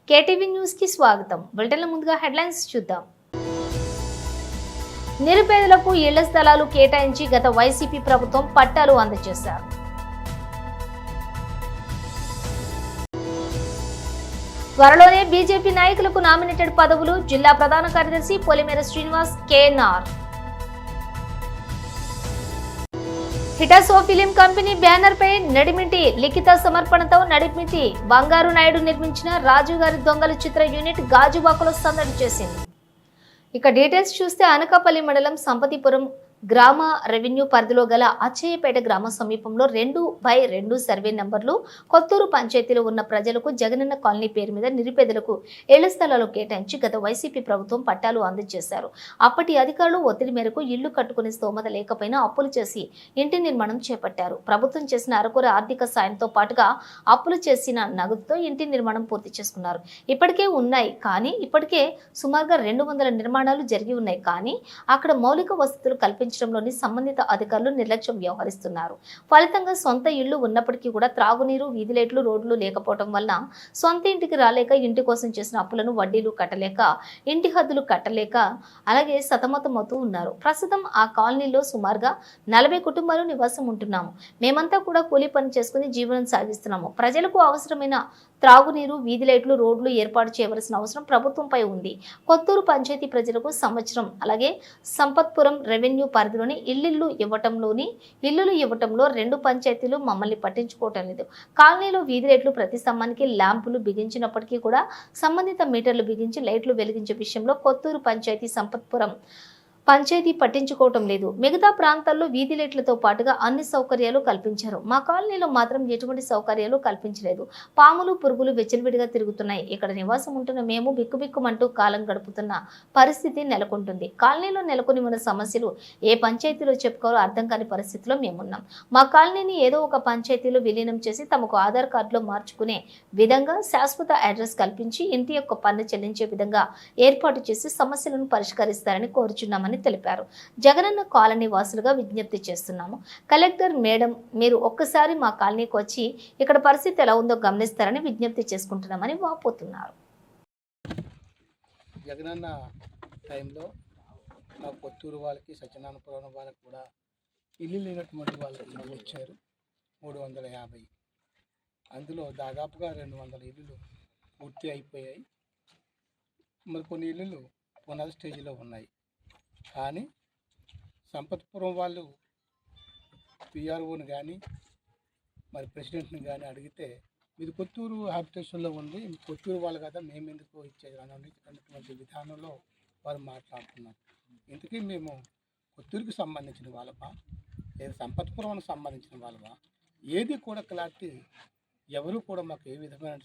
KTV news కి స్వాగతం. బులెటిన్ల ముందుగా హెడ్లైన్స్ చూద్దాం. నిరుపేదలకు ఇళ్ల స్థలాలు కేటాయించి గత వైసీపీ ప్రభుత్వం పట్టాలు అందజేశారు. త్వరలోనే బీజేపీ నాయకులకు నామినేటెడ్ పదవులు. జిల్లా ప్రధాన కార్యదర్శి Polimera Srinivas KNR. Hitaso film company banner పై నడిమిటి లిఖిత సమర్పణతో నడిమిటి బంగారు నాయుడు నిర్మించిన రాజు గారి దొంగల చిత్ర యూనిట్ గాజువాకలో సందడి చేసింది. ఇక డీటెయిల్స్ చూస్తే అనకాపల్లి మండలం సంపతిపురం గ్రామ రెవెన్యూ పరిధిలో గల అచ్చయ్యపేట గ్రామ సమీపంలో 2/2 సర్వే నంబర్లు కొత్తూరు పంచాయతీలో ఉన్న ప్రజలకు జగనన్న కాలనీ పేరు మీద నిరుపేదలకు ఇళ్ల స్థలాలు కేటాయించి గత వైసీపీ ప్రభుత్వం పట్టాలు అందజేశారు. అప్పటి అధికారులు ఒత్తిడి మేరకు ఇళ్లు కట్టుకునే స్తోమత లేకపోయినా అప్పులు చేసి ఇంటి నిర్మాణం చేపట్టారు. ప్రభుత్వం చేసిన అరకొర ఆర్థిక సాయంతో పాటుగా అప్పులు చేసిన నగదుతో ఇంటి నిర్మాణం పూర్తి చేసుకున్నారు. ఇప్పటికే ఉన్నాయి కానీ ఇప్పటికే సుమారుగా 200 నిర్మాణాలు జరిగి ఉన్నాయి కానీ అక్కడ మౌలిక వసతులు కల్పించడంలోని సంబంధిత అధికారులు నిర్లక్ష్యం వ్యవహరిస్తున్నారు. ఫలితంగా సొంత ఇళ్లు ఉన్నప్పటికీ కూడా త్రాగునీరు, వీధి లైట్లు, రోడ్లు లేకపోవడం వలన సొంత ఇంటికి రాలేక ఇంటి కోసం చేసిన అప్పులను వడ్డీలు కట్టలేక ఇంటి హద్దులు కట్టలేక అలాగే సతమతమవుతూ ఉన్నారు. ప్రస్తుతం ఆ కాలనీలో సుమారుగా 40 కుటుంబాలు నివాసం ఉంటున్నాము. మేమంతా కూడా కూలీ పని చేసుకుని జీవనం సాగిస్తున్నాము. ప్రజలకు అవసరమైన త్రాగునీరు, వీధి లైట్లు, రోడ్లు ఏర్పాటు చేయవలసిన అవసరం ప్రభుత్వంపై ఉంది. కొత్తూరు పంచాయతీ ప్రజలకు సంవత్సరం అలాగే సంపత్పురం రెవెన్యూ పరిధిలోని ఇల్లు ఇవ్వటంలో 2 పంచాయతీలు మమ్మల్ని పట్టించుకోవటం లేదు. కాలనీలో వీధి లైట్లు ప్రతి స్తంభానికి ల్యాంపులు బిగించినప్పటికీ కూడా సంబంధిత మీటర్లు బిగించి లైట్లు వెలిగించే విషయంలో కొత్తూరు పంచాయతీ సంపత్పురం పంచాయతీ పట్టించుకోవటం లేదు. మిగతా ప్రాంతాల్లో వీధి లైట్లతో పాటుగా అన్ని సౌకర్యాలు కల్పించారు. మా కాలనీలో మాత్రం ఎటువంటి సౌకర్యాలు కల్పించలేదు. పాములు, పురుగులు వెచ్చలవిడిగా తిరుగుతున్నాయి. ఇక్కడ నివాసం ఉంటున్న మేము బిక్కుబిక్కుమంటూ కాలం గడుపుతున్న పరిస్థితి నెలకొంటుంది. కాలనీలో నెలకొని ఉన్న సమస్యలు ఏ పంచాయతీలో చెప్పుకోవాలో అర్థం కాని పరిస్థితిలో మేమున్నాం. మా కాలనీని ఏదో ఒక పంచాయతీలో విలీనం చేసి తమకు ఆధార్ కార్డులో మార్చుకునే విధంగా శాశ్వత అడ్రస్ కల్పించి ఇంటి యొక్క పన్ను చెల్లించే విధంగా ఏర్పాటు చేసి సమస్యలను పరిష్కరిస్తారని కోరుచున్నామని తెలిపారు. జగనన్న కాలనీ వాసులుగా విజ్ఞప్తి చేస్తున్నాము. కలెక్టర్ మేడం, మీరు ఒక్కసారి మా కాలనీకి వచ్చి ఇక్కడ పరిస్థితి ఎలా ఉందో గమనిస్తారని విజ్ఞప్తి చేసుకుంటున్నామని వాపోతున్నారు. జగనన్న టైంలో మా కొత్తూరు వాళ్ళకి, సత్యనారాయణపురం వాళ్ళకి కూడా ఇల్లు లేనటువంటి వాళ్ళకి వచ్చారు 350. అందులో దాదాపుగా 200 ఇల్లులు పూర్తి అయిపోయాయి. మరి కొన్ని ఇల్లులు పునర్ స్టేజ్లో ఉన్నాయి. కానీ సంపత్పురం వాళ్ళు పిఆర్ఓని కానీ మరి ప్రెసిడెంట్ని కానీ అడిగితే మీది కొత్తూరు హ్యాబిటేషన్లో ఉంది, కొత్తూరు వాళ్ళు కదా మేము ఎందుకు ఇచ్చేది అన్నటువంటి విధానంలో వారు మాట్లాడుతున్నారు. ఇంతకీ మేము కొత్తూరుకి సంబంధించిన వాళ్ళమా లేదా సంపత్పురానికి సంబంధించిన వాళ్ళమా ఏది కూడా క్లారిటీ ఎవరు కూడా మాకు ఏ విధమైన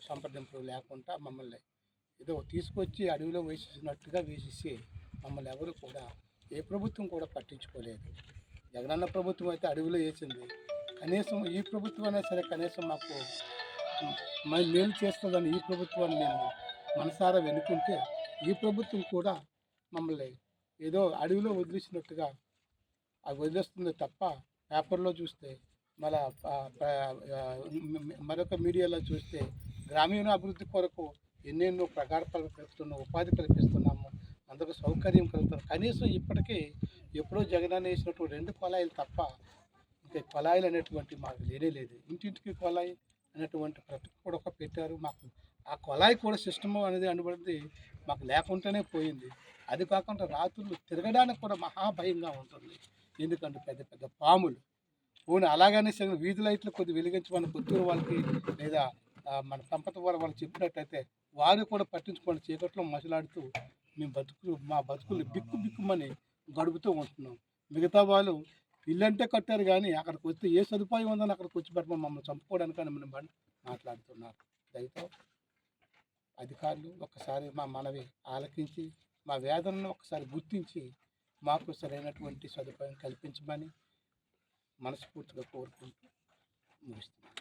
సంప్రదింపులు లేకుండా మమ్మల్ని ఏదో తీసుకొచ్చి అడవిలో వేసేసినట్టుగా వేసేసి మమ్మల్ని ఎవరు కూడా ఏ ప్రభుత్వం కూడా పట్టించుకోలేదు. జగనన్న ప్రభుత్వం అయితే అడవిలో వేసింది. కనీసం ఈ ప్రభుత్వం అయినా సరే కనీసం మాకు మేలు చేస్తుందని ఈ ప్రభుత్వాన్ని మేము మనసారా వెనుకుంటే ఈ ప్రభుత్వం కూడా మమ్మల్ని ఏదో అడవిలో వదిలేసినట్టుగా అది వదిలేస్తుంది తప్ప పేపర్లో చూస్తే మరొక మీడియాలో చూస్తే గ్రామీణ అభివృద్ధి కొరకు ఎన్నెన్నో ప్రకారాలు కల్పిస్తున్నాం, ఉపాధి కల్పిస్తున్నాము, అందరూ సౌకర్యం కలుగుతారు. కనీసం ఇప్పటికీ ఎప్పుడో జగనన్న వేసినటువంటి 2 కొలాయిలు తప్ప ఇంకా కొలాయిలు అనేటువంటి మాకు లేదు. ఇంటింటికి కొలాయి అనేటువంటి ప్రతి కూడా ఒక పెట్టారు. మాకు ఆ కొలాయి కూడా సిస్టమ్ అనేది అనుబడింది మాకు లేకుండానే పోయింది. అది కాకుండా రాత్రులు తిరగడానికి కూడా మహాభయంగా ఉంటుంది. ఎందుకంటే పెద్ద పెద్ద పాములు పోనీ అలాగనే వీధి లైట్లు కొద్ది వెలిగించమని కొత్తూరు వాళ్ళకి లేదా మన సంపద వాళ్ళు చెప్పినట్టయితే వారు కూడా పట్టించుకోండి. చీకట్లో మసలాడుతూ మా బతుకులు బిక్కుమని గడుపుతూ ఉంటున్నాం. మిగతా వాళ్ళు ఇల్లంటే కట్టారు కానీ అక్కడికి వస్తే ఏ సదుపాయం ఉందని అక్కడికి వచ్చి పెట్టమని మమ్మల్ని చంపుకోవడానికని మనం మాట్లాడుతున్నారు. దయతో అధికారులు ఒక్కసారి మా మనవి ఆలకించి మా వేదనను ఒకసారి గుర్తించి మాకు సరైనటువంటి సదుపాయం కల్పించమని మనస్ఫూర్తిగా కోరుకుంటూ ముగిస్తున్నాను.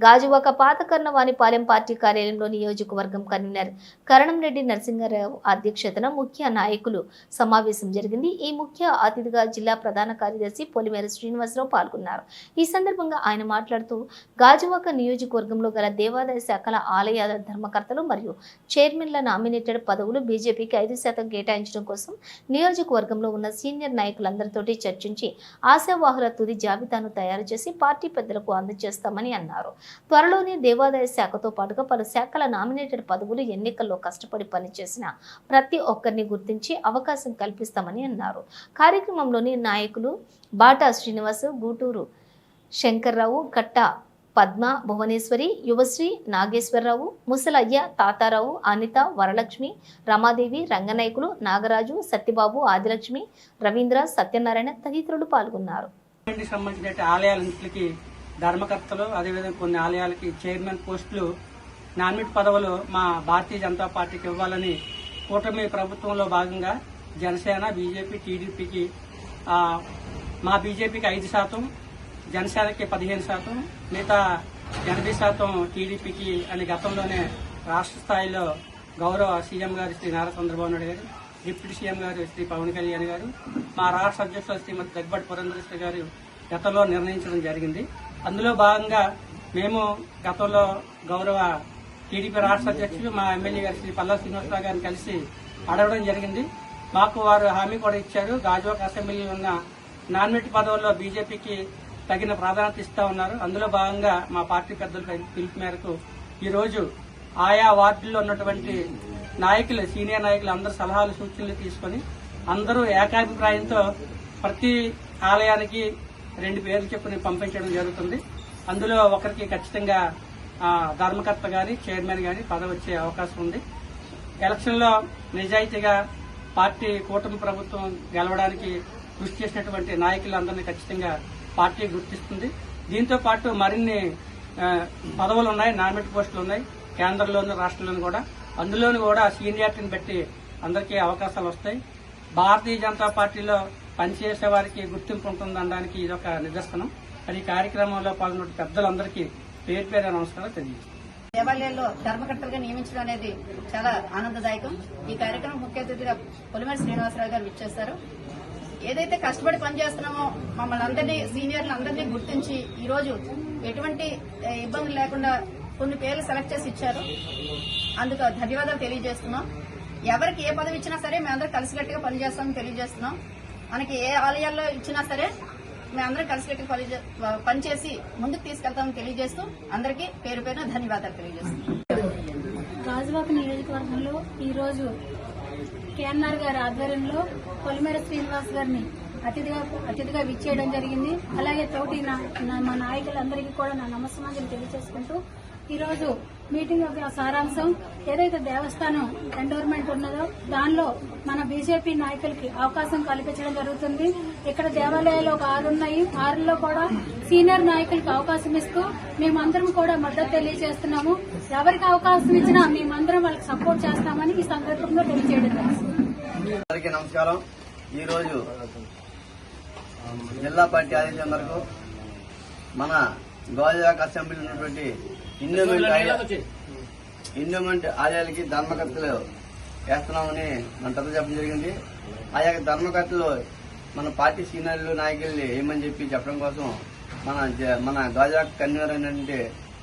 గాజువాక పాత కర్ణవాణిపాలెం పార్టీ కార్యాలయంలో నియోజకవర్గం కన్వీనర్ కరణంరెడ్డి నరసింహారావు అధ్యక్షతన ముఖ్య నాయకులు సమావేశం జరిగింది. ఈ ముఖ్య అతిథిగా జిల్లా ప్రధాన కార్యదర్శి పొలిమేర శ్రీనివాసరావు పాల్గొన్నారు. ఈ సందర్భంగా ఆయన మాట్లాడుతూ గాజువాక నియోజకవర్గంలో గల దేవాదాయ శాఖల ఆలయాల ధర్మకర్తలు మరియు చైర్మన్ల నామినేటెడ్ పదవులు బీజేపీకి 5% కేటాయించడం కోసం నియోజకవర్గంలో ఉన్న సీనియర్ నాయకులందరితోటి చర్చించి ఆశావాహుల తుది జాబితాను తయారు చేసి పార్టీ పెద్దలకు అందజేస్తామని అన్నారు. త్వరలోనే దేవాదాయ శాఖతో పాటుగా పలు శాఖల నామినేటెడ్ పదవులు ఎన్నికల్లో కష్టపడి పనిచేసిన ప్రతి ఒక్కరిని గుర్తించి అవకాశం కల్పిస్తామని అన్నారు. కార్యక్రమంలోని నాయకులు బాటా శ్రీనివాస్, గూటూరు శంకర్రావు, కట్ట పద్మ, భువనేశ్వరి, యువశ్రీ, నాగేశ్వరరావు, ముసలయ్య, తాతారావు, అనిత, వరలక్ష్మి, రమాదేవి, రంగనాయకులు, నాగరాజు, సత్యబాబు, ఆదిలక్ష్మి, రవీంద్ర, సత్యనారాయణ తదితరులు పాల్గొన్నారు. సంబంధించిన ఆలయాలన్నింటికి ధర్మకర్తలు, అదేవిధంగా కొన్ని ఆలయాలకి చైర్మన్ పోస్టులు, నామినేట్ పదవులు మా భారతీయ జనతా పార్టీకి ఇవ్వాలని కూటమి ప్రభుత్వంలో భాగంగా జనసేన, బీజేపీ, టీడీపీకి మా బీజేపీకి 5%, జనసేనకి 15%, మిగతా 80% టీడీపీకి అని గతంలోనే రాష్ట్ర స్థాయిలో గౌరవ సీఎం గారు శ్రీ నారా చంద్రబాబు నాయుడు గారు, డిప్యూటీ సీఎం గారు శ్రీ పవన్ కళ్యాణ్ గారు, మా రాష్ట్ర అధ్యక్షులు శ్రీమతి దగ్గుబాటి పురంధరేశ్వరి గారు గతంలో నిర్ణయించడం జరిగింది. అందులో భాగంగా మేము గతంలో గౌరవ టీడీపీ రాష్ట్ర అధ్యక్షులు మా ఎమ్మెల్యే గారు శ్రీ పల్లా శ్రీనివాసరావు గారిని కలిసి అడగడం జరిగింది. మాకు వారు హామీ కూడా ఇచ్చారు. గాజువాక అసెంబ్లీలో ఉన్న నామినేట్ పదవుల్లో బీజేపీకి తగిన ప్రాధాన్యత ఇస్తా ఉన్నారు. అందులో భాగంగా మా పార్టీ పెద్దల పిలుపు మేరకు ఈరోజు ఆయా వార్డుల్లో ఉన్నటువంటి నాయకులు, సీనియర్ నాయకులు అందరూ సలహాలు, సూచనలు తీసుకుని అందరూ ఏకాభిప్రాయంతో ప్రతి ఆలయానికి 2 పేర్లు చెప్పుని పంపించడం జరుగుతుంది. అందులో ఒకరికి ఖచ్చితంగా ధర్మకర్త గాని, చైర్మన్ గాని పదవి వచ్చే అవకాశం ఉంది. ఎలక్షన్లో నిజాయితీగా పార్టీ కూటమి ప్రభుత్వం గెలవడానికి కృషి చేసినటువంటి నాయకులందరినీ ఖచ్చితంగా పార్టీ గుర్తిస్తుంది. దీంతో పాటు మరిన్ని పదవులు ఉన్నాయి, నామినేట్ పోస్టులు ఉన్నాయి కేంద్రంలోను, రాష్ట్రంలోను కూడా. అందులోనూ కూడా సీనియారిటీని బట్టి అందరికీ అవకాశాలు వస్తాయి. భారతీయ జనతా పార్టీలో పనిచేసే వారికి గుర్తింపు ఉంటుందనడానికి ఇదొక నిదర్శనం. మరి ఈ కార్యక్రమంలో పాల్గొన్న పెద్దలందరికీ పేరు పేరు నమస్కారం తెలియజేస్తాను. దేవాలయాల్లో ధర్మకర్తలుగా నియమించడం అనేది చాలా ఆనందదాయకం. ఈ కార్యక్రమం ముఖ్య అతిథిగా పొలిమేర శ్రీనివాసరావు గారు విచ్చేస్తారు. ఏదైతే కష్టపడి పనిచేస్తున్నామో మమ్మల్ని అందరినీ, సీనియర్లు అందరినీ గుర్తించి ఈరోజు ఎటువంటి ఇబ్బందులు లేకుండా కొన్ని పేర్లు సెలెక్ట్ చేసి ఇచ్చారు. అందుకు ధన్యవాదాలు తెలియజేస్తున్నాం. ఎవరికి ఏ పదవి ఇచ్చినా సరే మేమందరం కలిసికట్టుగా పనిచేస్తామని తెలియజేస్తున్నాం. మనకి ఏ ఆలయాల్లో ఇచ్చినా సరే మేమందరం కలిసికట్టుగా పనిచేసి ముందుకు తీసుకెళ్తామని తెలియజేస్తూ అందరికీ పేరు పేరున ధన్యవాదాలు తెలియజేస్తున్నాం. గాజువాక నియోజకవర్గంలో ఈరోజు కేఎన్ఆర్ గారి ఆధ్వర్యంలో పొలిమేర శ్రీనివాస్ గారిని అతిథిగా విచ్చేయడం జరిగింది. అలాగే తోటి మా నాయకులందరికీ కూడా నా నమస్కారాలు తెలియజేసుకుంటూ ఈరోజు మీటింగ్ యొక్క సారాంశం ఏదైతే దేవస్థానం ఎండోర్మెంట్ ఉన్నదో దానిలో మన బీజేపీ నాయకులకి అవకాశం కల్పించడం జరుగుతుంది. ఇక్కడ దేవాలయాలు ఒక 6 ఉన్నాయి. 6లో కూడా సీనియర్ నాయకులకు అవకాశం ఇస్తూ మేమందరం కూడా మద్దతు తెలియజేస్తున్నాము. ఎవరికి అవకాశం ఇచ్చినా మేమందరం వాళ్ళకి సపోర్ట్ చేస్తామని ఈ సందర్భంలో తెలియజేయడం అందరికీ నమస్కారం. ఈరోజు జిల్లా పార్టీ ఆదేశం మేరకు మన గాజువాక అసెంబ్లీ ఉన్నటువంటి ఇండోమెంట్ ఆలయాలకి ధర్మకర్తలు వేస్తున్నామని మన పెద్ద చెప్పడం జరిగింది. ఆ యొక్క ధర్మకర్తలు మన పార్టీ సీనియర్లు నాయకుల్ని ఏమని చెప్పడం కోసం మన గాజువాక కన్వీనర్ అయినటువంటి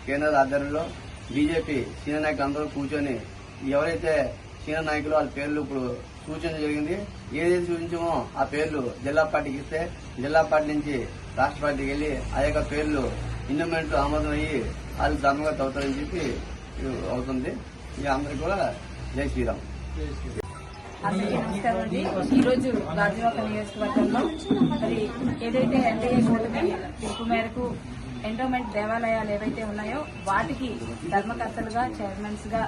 కేంద్ర ఆధ్వర్యంలో బీజేపీ సీనియర్ నాయకులు అందరూ కూర్చొని ఎవరైతే సీనియర్ నాయకులు వాళ్ళ పేర్లు ఇప్పుడు సూచన జరిగింది. ఏదైతే సూచించామో ఆ పేర్లు జిల్లా పార్టీకి ఇస్తే జిల్లా పార్టీ నుంచి రాష్ట్ర పార్టీకి వెళ్లి ఆ యొక్క పేర్లు ఇండోమెంట్ ఆమోదం అయ్యి వాళ్ళు ధర్మకర్త అవుతారని చెప్పి అవుతుంది. ఇక అందరికి కూడా జై శ్రీరామ్. అందరికీ నమస్కారం అండి. ఈరోజు గాజువాక నియోజకవర్గంలో మరి ఏదైతే ఎన్డీఏ కూటమి పిలుపు మేరకు ఎండోమెంట్ దేవాలయాలు ఏవైతే ఉన్నాయో వాటికి ధర్మకర్తలుగా, చైర్మన్స్ గా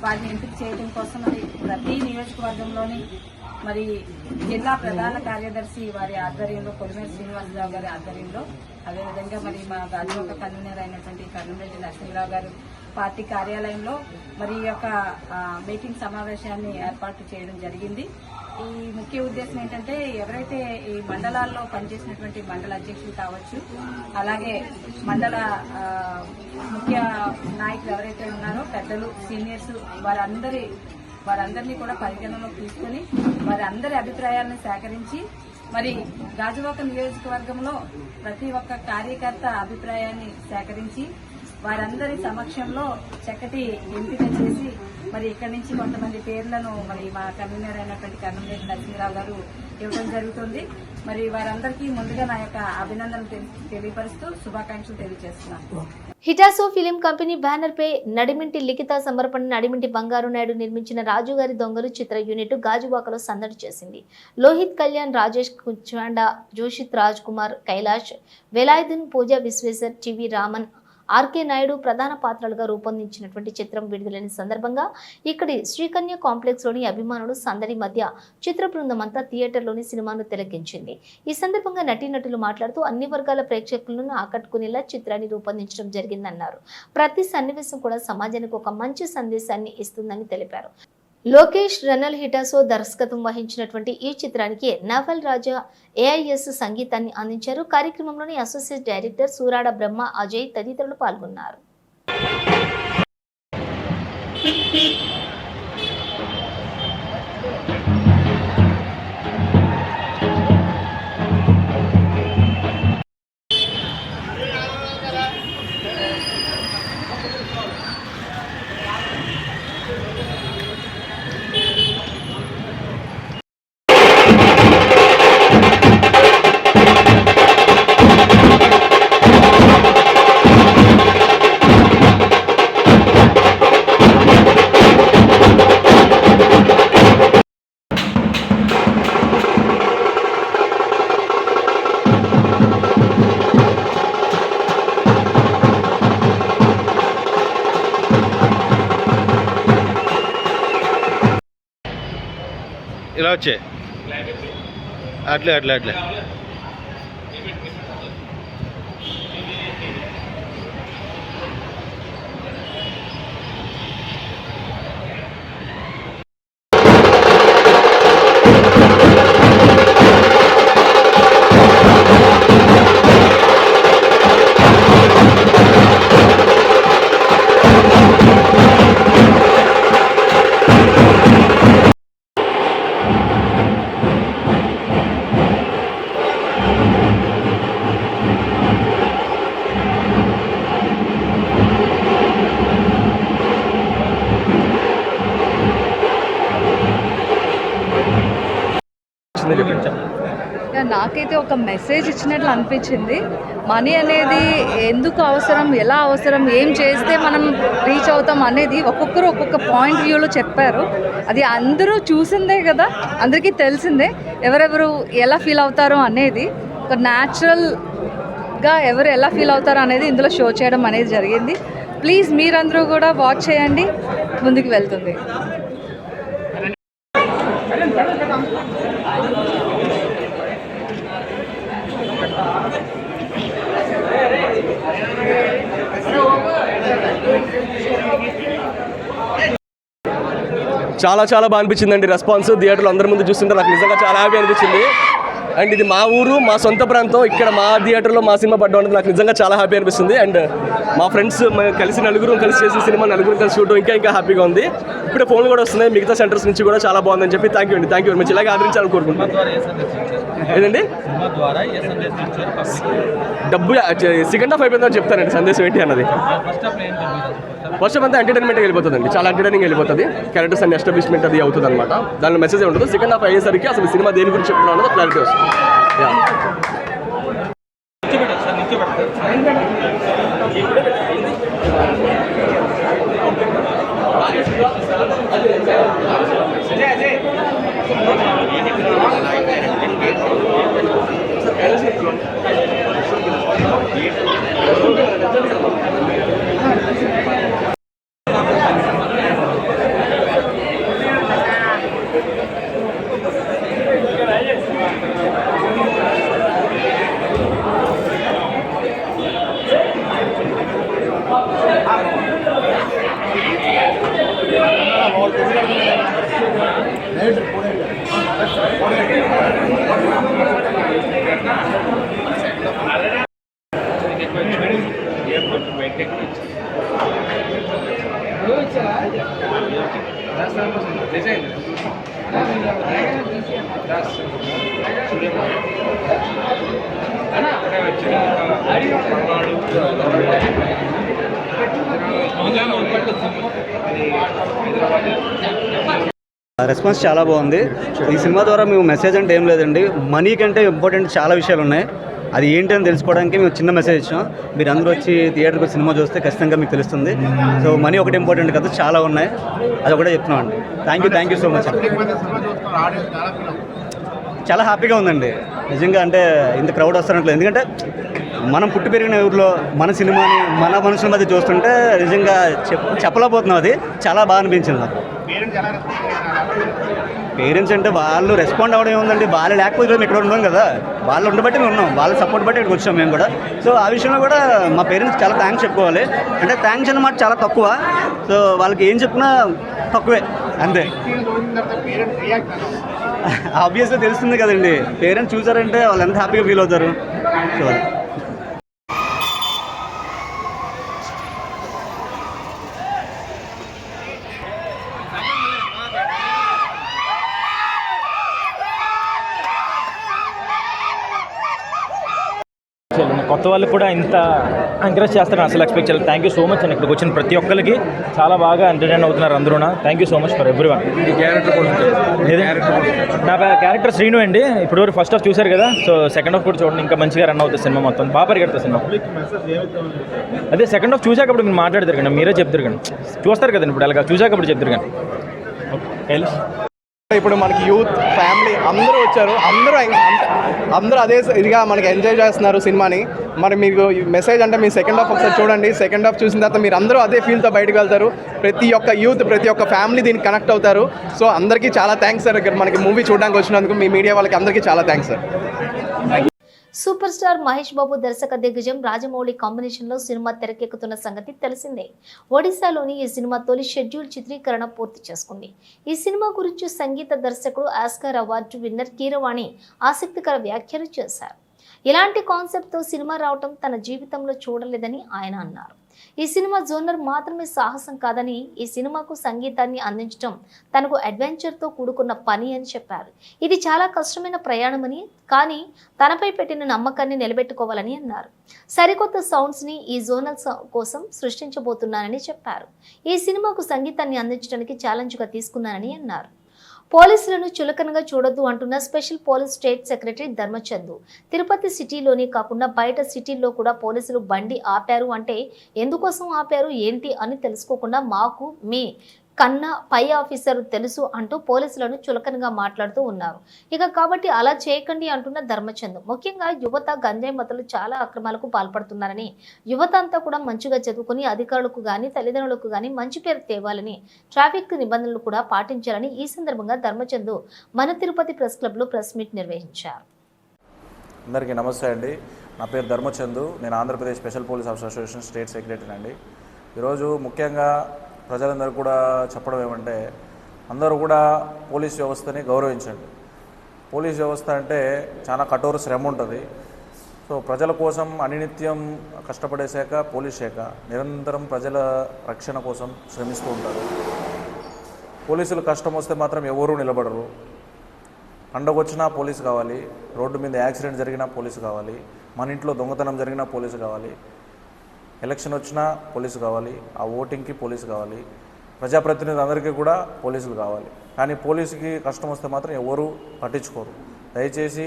వారిని ఎంపిక చేయడం కోసం మరి ప్రతి నియోజకవర్గంలోని మరి జిల్లా ప్రధాన కార్యదర్శి వారి ఆధ్వర్యంలో పొలిమేర శ్రీనివాసరావు గారి ఆధ్వర్యంలో, అదేవిధంగా మరి మా గాజువాక కన్వీనర్ అయినటువంటి కరణంరెడ్డి నరసింహారావు గారు పార్టీ కార్యాలయంలో మరి ఈ యొక్క మీటింగ్ సమావేశాన్ని ఏర్పాటు చేయడం జరిగింది. ఈ ముఖ్య ఉద్దేశం ఏంటంటే ఎవరైతే ఈ మండలాల్లో పనిచేసినటువంటి మండల అధ్యక్షులు కావచ్చు, అలాగే మండల ముఖ్య నాయకులు ఎవరైతే ఉన్నారో పెద్దలు, సీనియర్స్ వారందరినీ కూడా పరిగణనలోకి తీసుకుని వారందరి అభిప్రాయాలను సేకరించి మరి గాజువాక నియోజకవర్గంలో ప్రతి ఒక్క కార్యకర్త అభిప్రాయాన్ని సేకరించి వారందరి సమక్షంలో చక్కటి ఎంపిక చేసి మరి ఇక్కడి నుంచి కొంతమంది పేర్లను మరి మా కన్వీనర్ అయినటువంటి కర్ణంరెడ్డి నరసింహరావు గారు ఇవ్వడం జరుగుతుంది. మరి వారందరికీ ముందుగా నా యొక్క అభినందనలు తెలియపరుస్తూ శుభాకాంక్షలు తెలియజేస్తున్నాను. హిటాసో ఫిలిం కంపెనీ బ్యానర్ పై నడిమింటి లిఖిత సమర్పణ నడిమింటి బంగారు నాయుడు నిర్మించిన రాజుగారి దొంగలు చిత్ర యూనిట్ గాజువాకలో సందడి చేసింది. లోహిత్ కళ్యాణ్, రాజేష్ కుచ్వాండా, జోషిత్ రాజ్ కుమార్, కైలాష్, వెలాయుద్దీన్, పూజా విశ్వేశ్వర్, టివి రామన్, ఆర్కే నాయుడు ప్రధాన పాత్రలుగా రూపొందించినటువంటి చిత్రం విడుదలైన సందర్భంగా ఇక్కడి శ్రీకన్య కాంప్లెక్స్ లోని అభిమానులు సందడి మధ్య చిత్ర బృందం అంతా థియేటర్లోని సినిమాను తిలకించింది. ఈ సందర్భంగా నటీనటులు మాట్లాడుతూ అన్ని వర్గాల ప్రేక్షకులను ఆకట్టుకునేలా చిత్రాన్ని రూపొందించడం జరిగిందన్నారు. ప్రతి సన్నివేశం కూడా సమాజానికి ఒక మంచి సందేశాన్ని ఇస్తుందని తెలిపారు. లోకేష్ రనల్ హిటాసో దర్శకత్వం వహించినటువంటి ఈ చిత్రానికి నవల్ రాజా ఏఐఎస్ సంగీతాన్ని అందించారు. కార్యక్రమంలోని అసోసియేట్ డైరెక్టర్ సూరాడ బ్రహ్మ, అజయ్ తదితరులు పాల్గొన్నారు. ఇలా వచ్చే అట్లే అట్లే అట్లే నాకైతే ఒక మెసేజ్ ఇచ్చినట్లు అనిపించింది. మనీ అనేది ఎందుకు అవసరం, ఎలా అవసరం, ఏం చేస్తే మనం రీచ్ అవుతాం అనేది ఒక్కొక్కరు ఒక్కొక్క పాయింట్ వ్యూలో చెప్పారు. అది అందరూ చూసిందే కదా, అందరికీ తెలిసిందే ఎవరెవరు ఎలా ఫీల్ అవుతారో అనేది. ఒక న్యాచురల్గా ఎవరు ఎలా ఫీల్ అవుతారో అనేది ఇందులో షో చేయడం అనేది జరిగింది. ప్లీజ్ మీరందరూ కూడా వాచ్ చేయండి, ముందుకు వెళ్తుంది. చాలా చాలా బాగా అనిపించిందండి రెస్పాన్స్. థియేటర్లో అందరి ముందు చూస్తుంటే నాకు నిజంగా చాలా హ్యాపీ అనిపించింది. అండ్ ఇది మా ఊరు, మా సొంత ప్రాంతం. ఇక్కడ మా థియేటర్లో మా సినిమా పడ్డం అంటే నాకు నిజంగా చాలా హ్యాపీ అనిపిస్తుంది. అండ్ మా ఫ్రెండ్స్ కలిసి నలుగురు కలిసి చేసిన సినిమా నలుగురు కలిసి చూడడం ఇంకా హ్యాపీగా ఉంది. ఇప్పుడే ఫోన్లు కూడా వస్తున్నాయి మిగతా సెంటర్స్ నుంచి కూడా, చాలా బాగుందని చెప్పి థ్యాంక్ యూ వెరీ మచ్. ఇలాగే ఆదరించాలని కోరుకుంటున్నాను. ఏదండి డబ్బు సెకండ్ హాఫ్ అయిపోయిందని చెప్తానండి సందేశం ఏంటి అన్నది. ఫస్ట్ హాఫ్ అంతా ఎంటర్టైన్మెంట్ వెళ్ళిపోతుందండి, చాలా ఎంటర్టైనింగ్ వెళ్ళిపోతుంది. క్యారెక్టర్స్ అండ్ ఎస్టాబ్లిష్మెంట్ అది అవుతుంది అనమాట. దానిలో మెసేజ్ ఉంటుంది. సెకండ్ హాఫ్ అయ్యేసరికి అసలు సినిమా దేని గురించి చెప్తున్నా అన్నది క్లారిటీ వస్తుంది. రెస్పాన్స్ చాలా బాగుంది. ఈ సినిమా ద్వారా మేము మెసేజ్ అంటే ఏం లేదండి, మనీ కంటే ఇంపార్టెంట్ చాలా విషయాలు ఉన్నాయి. అది ఏంటి అని తెలుసుకోవడానికి మేము చిన్న మెసేజ్ ఇచ్చాం. మీరు అందరూ వచ్చి థియేటర్కి సినిమా చూస్తే ఖచ్చితంగా మీకు తెలుస్తుంది. సో మనీ ఒకటి ఇంపార్టెంట్ కదా, చాలా ఉన్నాయి, అది ఒకటే చెప్తున్నాం అండి. Thank you so much. చాలా హ్యాపీగా ఉందండి నిజంగా. అంటే ఇంత క్రౌడ్ వస్తున్నట్లు, ఎందుకంటే మనం పుట్టి పెరిగిన ఊరిలో మన సినిమాని మన మనుషుల మధ్య చూస్తుంటే నిజంగా చెప్పలేకపోతున్నాం. అది చాలా బాగా అనిపించింది నాకు. పేరెంట్స్ అంటే వాళ్ళు రెస్పాండ్ అవ్వడం ఏముందండి, వాళ్ళు లేకపోతే మేము ఇక్కడ ఉన్నాం కదా, వాళ్ళు ఉండబట్టి మేము ఉన్నాం, వాళ్ళ సపోర్ట్ బట్టి ఇక్కడికి వచ్చాం మేము కూడా. సో ఆ విషయంలో కూడా మా పేరెంట్స్ చాలా థ్యాంక్స్ చెప్పుకోవాలి. అంటే థ్యాంక్స్ అన్నమాట చాలా తక్కువ. సో వాళ్ళకి ఏం చెప్పినా తక్కువే అంతే. ఆబ్వియస్గా తెలుస్తుంది కదండి, పేరెంట్స్ చూసారంటే వాళ్ళు ఎంత హ్యాపీగా ఫీల్ అవుతారు. సో కొత్త వాళ్ళు కూడా ఇంత ఎంకరేజ్ చేస్తారని అసలు ఎక్స్పెక్ట్ చేయలేదు. థ్యాంక్ యూ సో మచ్ అండి. ఇక్కడికి వచ్చిన ప్రతి ఒక్కరికి చాలా బాగా ఎంటర్టైన్ అవుతున్నారు అందరూ. Thank you so much for everyone. నా క్యారెక్టర్ శ్రీను అండి. ఇప్పుడు వరకు ఫస్ట్ హాఫ్ చూశారు కదా, సో సెకండ్ హాఫ్ కూడా చూడండి, ఇంకా మంచిగా రన్ అవుతుంది సినిమా మొత్తం. బాగా పరిగెడుతుంది సినిమా. అదే సెకండ్ హాఫ్ చూసాక అప్పుడు మీరు మాట్లాడతారు కానీ, మీరే చెప్తారు కానీ, చూస్తారు కదండి ఇప్పుడు అలాగా చూసాక అప్పుడు చెప్తారు కానీ. ఇప్పుడు మనకి యూత్ ఫ్యామిలీ అందరూ వచ్చారు, అందరూ అదే ఇదిగా మనకి ఎంజాయ్ చేస్తున్నారు సినిమాని. మరి మీకు మెసేజ్ అంటే మీ సెకండ్ హాఫ్ ఒకసారి చూడండి. సెకండ్ హాఫ్ చూసిన తర్వాత మీరు అందరూ అదే ఫీల్తో బయటకు వెళ్తారు. ప్రతి ఒక్క యూత్, ప్రతి ఒక్క ఫ్యామిలీ దీనికి కనెక్ట్ అవుతారు. సో అందరికీ చాలా థ్యాంక్స్ సార్, మనకి మూవీ చూడడానికి వచ్చినందుకు మీ మీడియా వాళ్ళకి అందరికీ చాలా thanks sir. Super star Mahesh Babu దర్శక దిగ్గజం రాజమౌళి కాంబినేషన్ లో సినిమా తెరకెక్కుతున్న సంగతి తెలిసిందే. ఒడిశాలోని ఈ సినిమా తొలి షెడ్యూల్ చిత్రీకరణ పూర్తి చేసుకుంది. ఈ సినిమా గురించి సంగీత దర్శకుడు ఆస్కార్ అవార్డు విన్నర్ కీరవాణి ఆసక్తికర వ్యాఖ్యలు చేశారు. ఇలాంటి కాన్సెప్ట్ తో సినిమా రావటం తన జీవితంలో చూడలేదని ఆయన అన్నారు. ఈ సినిమా జోనర్ మాత్రమే సాహసం కాదని, ఈ సినిమాకు సంగీతాన్ని అందించడం తనకు అడ్వెంచర్తో కూడుకున్న పని అని చెప్పారు. ఇది చాలా కష్టమైన ప్రయాణమని, కానీ తనపై పెట్టిన నమ్మకాన్ని నిలబెట్టుకోవాలని అన్నారు. సరికొత్త సౌండ్స్ని ఈ జోనల్ కోసం సృష్టించబోతున్నానని చెప్పారు. ఈ సినిమాకు సంగీతాన్ని అందించడానికి ఛాలెంజ్గా తీసుకున్నానని అన్నారు. పోలీసులను చులకనగా చూడొద్దు అంటున్న special police state secretary Dharmachandu. Tirupati సిటీలోనే కాకుండా బయట సిటీల్లో కూడా పోలీసులు బండి ఆపారు అంటే ఎందుకోసం ఆపారు ఏంటి అని తెలుసుకోకుండా మాకు మీ కన్నా పై ఆఫీసర్ తెలుసు అంటూ పోలీసులను చులకనగా మాట్లాడుతూ ఉన్నారు. ఇక కాబట్టి అలా చేయకండి అంటున్న ధర్మచందు. ముఖ్యంగా యువత గంజాయి మతలు చాలా అక్రమాలకు పాల్పడుతున్నారని, యువత అంతా కూడా మంచిగా చదువుకుని అధికారులకు కానీ తల్లిదండ్రులకు కానీ మంచి పేరు తేవాలని, ట్రాఫిక్ నిబంధనలు కూడా పాటించాలని ఈ సందర్భంగా ధర్మచందు మన తిరుపతి ప్రెస్ క్లబ్లో ప్రెస్ మీట్ నిర్వహించారు. అందరికీ నమస్తే అండి. నా పేరు ధర్మచందు. నేను Andhra Pradesh special police association state secretary అండి. ఈరోజు ముఖ్యంగా ప్రజలందరూ కూడా చెప్పడం ఏమంటే, అందరూ కూడా పోలీస్ వ్యవస్థని గౌరవించండి. పోలీస్ వ్యవస్థ అంటే చాలా కఠోర శ్రమ ఉంటుంది. సో ప్రజల కోసం అనినిత్యం కష్టపడే శాఖ పోలీస్ శాఖ. నిరంతరం ప్రజల రక్షణ కోసం శ్రమిస్తూ ఉంటారు. పోలీసులు కష్టం వస్తే మాత్రం ఎవరూ నిలబడరు. పండగ వచ్చినా పోలీసు కావాలి, రోడ్డు మీద యాక్సిడెంట్ జరిగినా పోలీసు కావాలి, మన ఇంట్లో దొంగతనం జరిగినా పోలీసు కావాలి, ఎలక్షన్ వచ్చినా పోలీసు కావాలి, ఆ ఓటింగ్కి పోలీసు కావాలి, ప్రజాప్రతినిధులందరికీ కూడా పోలీసులు కావాలి. కానీ పోలీసుకి కష్టం వస్తే మాత్రం ఎవరు పట్టించుకోరు. దయచేసి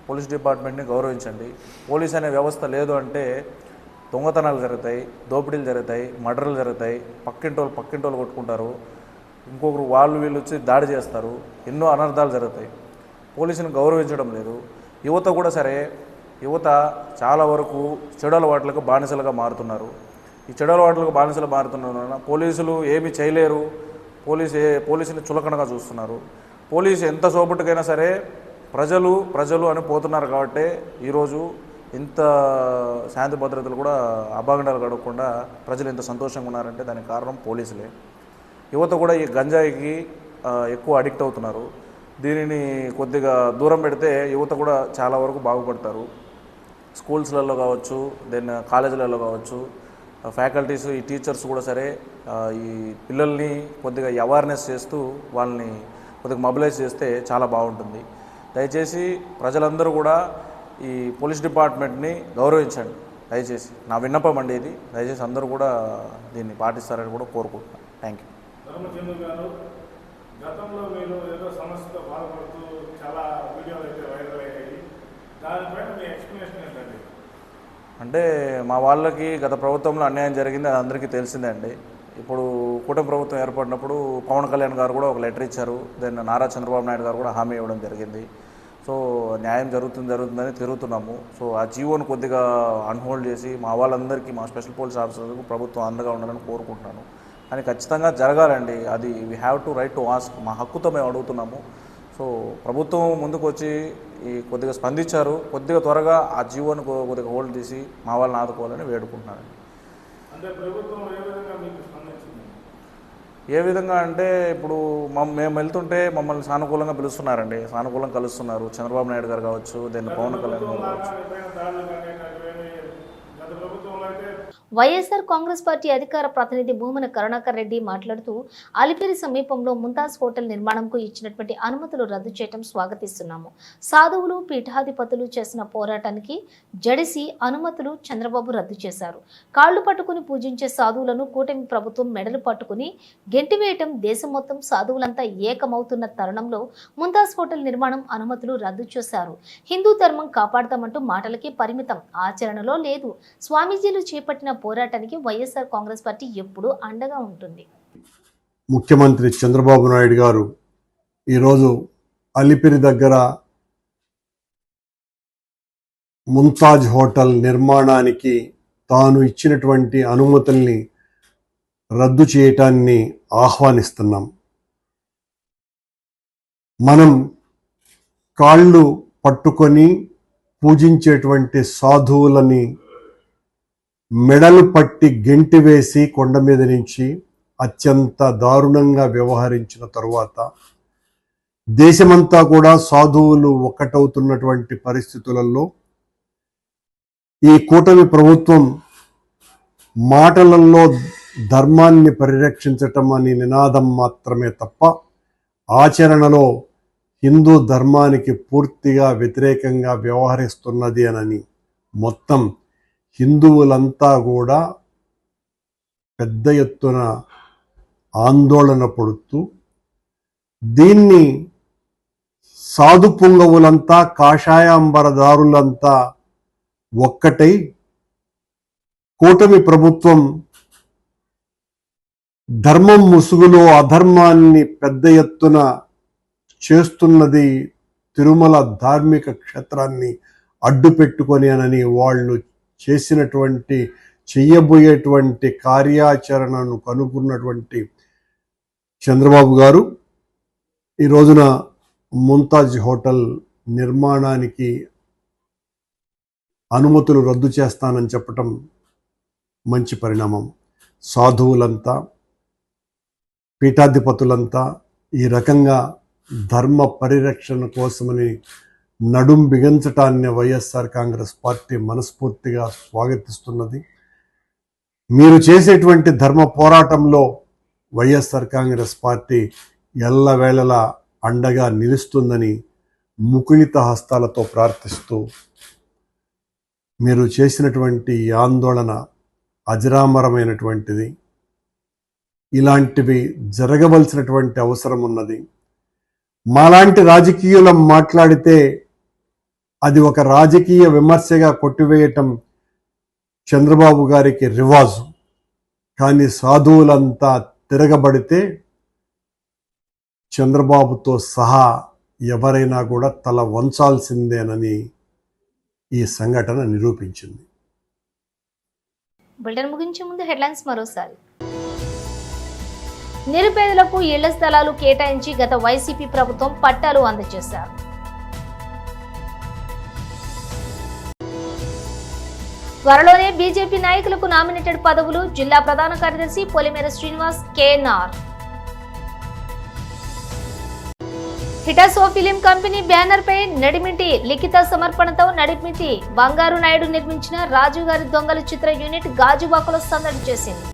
పోలీస్ డిపార్ట్మెంట్ని గౌరవించండి. పోలీస్ అనే వ్యవస్థ లేదు అంటే దొంగతనాలు జరుగుతాయి, దోపిడీలు జరుగుతాయి, మర్డర్లు జరుగుతాయి, పక్కింటోళ్ళు కొట్టుకుంటారు, ఇంకొకరు వీళ్ళు వచ్చి దాడి చేస్తారు, ఎన్నో అనర్థాలు జరుగుతాయి. పోలీసుని గౌరవించడం లేదు. యువత కూడా సరే, యువత చాలా వరకు చెడు అలవాట్లకు బానిసలుగా మారుతున్నారు. ఈ చెడు అలవాట్లకు బానిసలు మారుతున్న పోలీసులు ఏమీ చేయలేరు. పోలీసుని చులకనగా చూస్తున్నారు. పోలీసు ఎంత సోబుట్టుకైనా సరే ప్రజలు అని పోతున్నారు. కాబట్టి ఈరోజు ఇంత శాంతి భద్రతలు కూడా అభాగండాలు గడవకుండా ప్రజలు ఇంత సంతోషంగా ఉన్నారంటే దానికి కారణం పోలీసులే. యువత కూడా ఈ గంజాయికి ఎక్కువ అడిక్ట్ అవుతున్నారు. దీనిని కొద్దిగా దూరం పెడితే యువత కూడా చాలా వరకు బాగుపడతారు. స్కూల్స్లలో కావచ్చు, దెన్ కాలేజీలలో కావచ్చు, ఫ్యాకల్టీస్, ఈ టీచర్స్ కూడా సరే ఈ పిల్లల్ని కొద్దిగా అవేర్నెస్ చేస్తూ వాళ్ళని కొద్దిగా మొబిలైజ్ చేస్తే చాలా బాగుంటుంది. దయచేసి ప్రజలందరూ కూడా ఈ పోలీస్ డిపార్ట్మెంట్ని గౌరవించండి. దయచేసి నా విన్నపం అండి ఇది. దయచేసి అందరూ కూడా దీన్ని పాటిస్తారని కూడా కోరుకుంటున్నాను. Thank you. ధర్మచంద్ర గారు, గతంలో మీరు ఏదో సమస్యతో బాధపడుతూ చాలా వీడియోలు అయితే వైరల్ అయ్యాయి, దానిపైన మీ ఎక్స్ప్లెనేషన్ ఏంటండి? అంటే మా వాళ్ళకి గత ప్రభుత్వంలో అన్యాయం జరిగింది, అది అందరికీ తెలిసిందే అండి. ఇప్పుడు కూటమి ప్రభుత్వం ఏర్పడినప్పుడు పవన్ కళ్యాణ్ గారు కూడా ఒక లెటర్ ఇచ్చారు. దెన్ నారా చంద్రబాబు నాయుడు గారు కూడా హామీ ఇవ్వడం జరిగింది. సో న్యాయం జరుగుతుందని తిరుగుతున్నాము. సో ఆ జీవోను కొద్దిగా అన్హోల్డ్ చేసి మా వాళ్ళందరికీ, మా స్పెషల్ పోలీస్ ఆఫీసర్లకు ప్రభుత్వం అండగా ఉండాలని కోరుకుంటున్నాను. కానీ ఖచ్చితంగా జరగాలండి. అది we have to right to ask. మా హక్కుతో మేము అడుగుతున్నాము. సో ప్రభుత్వం ముందుకు వచ్చి ఈ కొద్దిగా స్పందించారు. కొద్దిగా త్వరగా ఆ జీవోను కొద్దిగా హోల్డ్ చేసి మా వాళ్ళని ఆదుకోవాలని వేడుకుంటున్నానండి. అంటే ప్రభుత్వం ఏ విధంగా మీకు స్పందించింది? ఏ విధంగా అంటే ఇప్పుడు మేము వెళ్తుంటే మమ్మల్ని సానుకూలంగా పిలుస్తున్నారండి, సానుకూలంగా కలుస్తున్నారు. చంద్రబాబు నాయుడు గారు కావచ్చు, దెన్ పవన్ కళ్యాణ్ గారు కావచ్చు. వైఎస్ఆర్ కాంగ్రెస్ పార్టీ అధికార ప్రతినిధి భూమన కరుణాకర్ రెడ్డి మాట్లాడుతూ అలిపిరి సమీపంలో ముంతాజ్ హోటల్ నిర్మాణంకు ఇచ్చినటువంటి అనుమతులు రద్దు చేయడం స్వాగతిస్తున్నాము. సాధువులు పీఠాధిపతులు చేసిన పోరాటానికి జడిసి అనుమతులు చంద్రబాబు రద్దు చేశారు. కాళ్లు పట్టుకుని పూజించే సాధువులను కూటమి ప్రభుత్వం మెడలు పట్టుకుని గెంటివేయటం, దేశం మొత్తం సాధువులంతా ఏకమవుతున్న తరుణంలో ముంతాజ్ హోటల్ నిర్మాణం అనుమతులు రద్దు చేశారు. హిందూ ధర్మం కాపాడతామంటూ మాటలకి పరిమితం, ఆచరణలో లేదు. స్వామీజీలు చేపట్టిన పోరాటానికి వైఎస్ఆర్ కాంగ్రెస్ పార్టీ ఎప్పుడూ అండగా ఉంటుంది. ముఖ్యమంత్రి చంద్రబాబు నాయుడు గారు ఈరోజు అలిపిరి దగ్గర ముంతాజ్ హోటల్ నిర్మాణానికి తాను ఇచ్చినటువంటి అనుమతుల్ని రద్దు చేయటాన్ని ఆహ్వానిస్తున్నాం. మనం కాళ్ళు పట్టుకొని పూజించేటువంటి సాధువులని మెడలు పట్టి గెంటివేసి కొండ మీద నుంచి అత్యంత దారుణంగా వ్యవహరించిన తరువాత దేశమంతా కూడా సాధువులు ఒక్కటవుతున్నటువంటి పరిస్థితులలో ఈ కూటమి ప్రభుత్వం మాటలలో ధర్మాన్ని పరిరక్షించటం అనే నినాదం మాత్రమే తప్ప ఆచరణలో హిందూ ధర్మానికి పూర్తిగా వ్యతిరేకంగా వ్యవహరిస్తున్నది అని మొత్తం హిందువులంతా కూడా పెద్ద ఎత్తున ఆందోళన పడుతూ దీన్ని సాధు పుంగవులంతా, కాషాయాంబరదారులంతా ఒక్కటై కూటమి ప్రభుత్వం ధర్మం ముసుగులో అధర్మాన్ని పెద్ద ఎత్తున చేస్తున్నది, తిరుమల ధార్మిక క్షేత్రాన్ని అడ్డు పెట్టుకొని అని వాళ్ళు చెయ్యబోయేటువంటి కార్యాచరణను కనుగొన్నటువంటి చంద్రబాబు గారు ఈ రోజున ముంతాజ్ హోటల్ నిర్మాణానికి అనుమతులు రద్దు చేస్తానని చెప్పటం మంచి పరిణామం. సాధువులంతా, పీఠాధిపతులంతా ఈ రకంగా ధర్మ పరిరక్షణ కోసమని నడుం బిగించటాన్ని వైఎస్ఆర్ కాంగ్రెస్ పార్టీ మనస్ఫూర్తిగా స్వాగతిస్తున్నది. మీరు చేసేటువంటి ధర్మ పోరాటంలో వైఎస్ఆర్ కాంగ్రెస్ పార్టీ ఎల్లవేళలా అండగా నిలుస్తుందని ముకుళిత హస్తాలతో ప్రార్థిస్తూ మీరు చేసినటువంటి ఆందోళన అజరామరమైనటువంటిది. ఇలాంటివి జరగవలసినటువంటి అవసరం ఉన్నది. మాలాంటి రాజకీయులం మాట్లాడితే అది ఒక రాజకీయ విమర్శగా కొట్టివేయటం చంద్రబాబు గారికి రివాజు. కానీ సాధువులంతా తిరగబడితే చంద్రబాబుతో సహా ఎవరైనా కూడా తల వంచాల్సిందేనని ఈ సంఘటన నిరూపించింది. బులెటిన్ ముగించే ముందు హెడ్లైన్స్ మరోసారి. నిరుపేదలకు ఇళ్ల స్థలాలు కేటాయించి గత వైసీపీ ప్రభుత్వం పట్టాలు అందజేశారు. త్వరలోనే బీజేపీ నాయకులకు నామినేటెడ్ పదవులు, జిల్లా ప్రధాన కార్యదర్శి Polimera Srinivas, KNR. Hitaso film company banner పై నడిమిటి లిఖిత సమర్పణతో నడిమిటి బంగారు నాయుడు నిర్మించిన రాజు గారి దొంగలు చిత్ర యూనిట్ గాజువాకలో సందడి చేసింది.